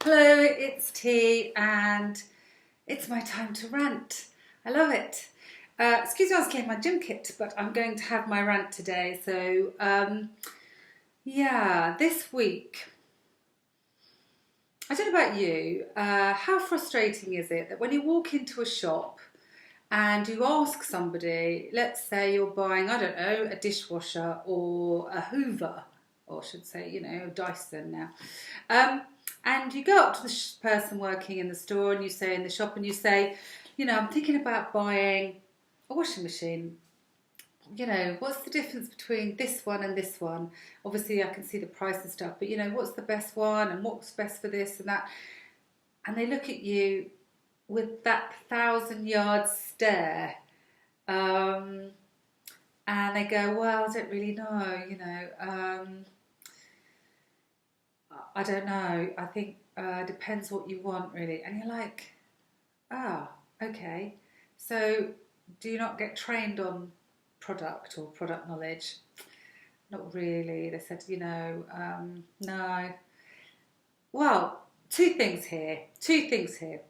Hello, it's T, and it's my time to rant. I love it. Excuse me, I was getting my gym kit, but I'm going to have my rant today. Yeah, this week, I don't know about you, how frustrating is it that when you walk into a shop and you ask somebody, let's say you're buying, I don't know, a dishwasher or a Hoover, or I should say, Dyson now. And you go up to the person working in the store and you say in the shop and you say, I'm thinking about buying a washing machine. What's the difference between this one and this one? Obviously, I can see the price and stuff, but what's the best one and what's best for this and that? And they look at you with that 1,000-yard stare, and they go, "Well, I don't really know. I don't know. I think depends what you want, really." And you're like, "Ah, okay. So, do you not get trained on product or product knowledge?" Not really. They said, no. Well, two things here.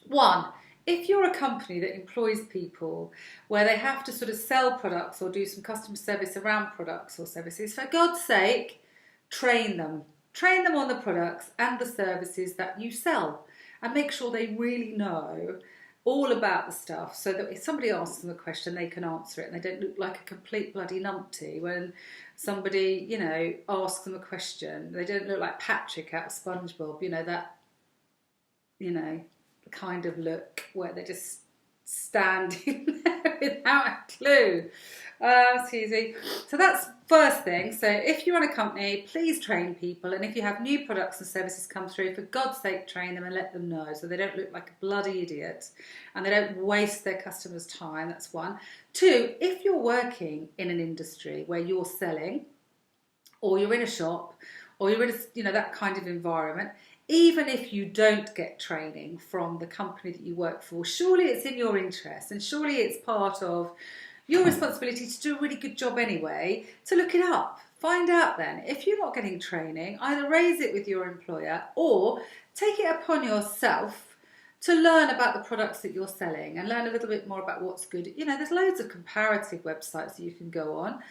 One, if you're a company that employs people where they have to sort of sell products or do some customer service around products or services, for God's sake, train them. Train them on the products and the services that you sell and make sure they really know all about the stuff so that if somebody asks them a question, they can answer it and they don't look like a complete bloody numpty when somebody, asks them a question. They don't look like Patrick out of SpongeBob, that, kind of look where they're just standing there without a clue. Excuse me. So that's first thing. So if you run a company, please train people, and if you have new products and services come through, for God's sake, train them and let them know so they don't look like a bloody idiot and they don't waste their customers' time. That's one. Two, if you're working in an industry where you're selling, or you're in a shop, or you're in that kind of environment, even if you don't get training from the company that you work for, surely it's in your interest and surely it's part of your responsibility to do a really good job anyway, to look it up. Find out then. If you're not getting training, either raise it with your employer or take it upon yourself to learn about the products that you're selling and learn a little bit more about what's good. There's loads of comparative websites that you can go on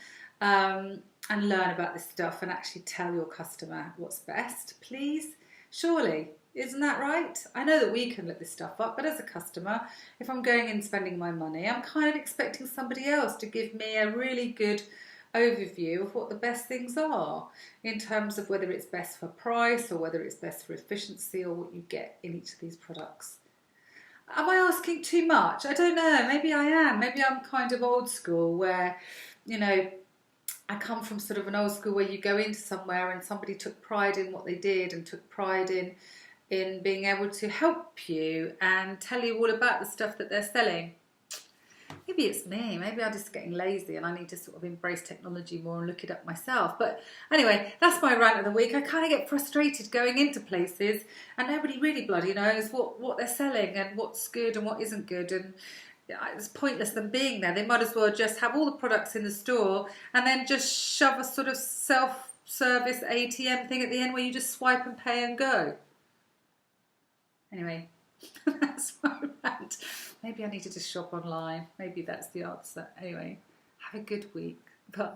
and learn about this stuff and actually tell your customer what's best, please. Surely, isn't that right? I know that we can look this stuff up, but as a customer, if I'm going in spending my money, I'm kind of expecting somebody else to give me a really good overview of what the best things are in terms of whether it's best for price or whether it's best for efficiency or what you get in each of these products. Am I asking too much? I don't know. Maybe I am. Maybe I'm kind of old school where, I come from sort of an old school where you go into somewhere and somebody took pride in what they did and took pride in being able to help you and tell you all about the stuff that they're selling. Maybe it's me. Maybe I'm just getting lazy and I need to sort of embrace technology more and look it up myself. But anyway, that's my rant of the week. I kind of get frustrated going into places and nobody really bloody knows what they're selling and what's good and what isn't good. And it's pointless them being there. They might as well just have all the products in the store and then just shove a sort of self-service ATM thing at the end where you just swipe and pay and go. Anyway, that's my rant. Maybe I need to just shop online. Maybe that's the answer. Anyway, have a good week. Bye.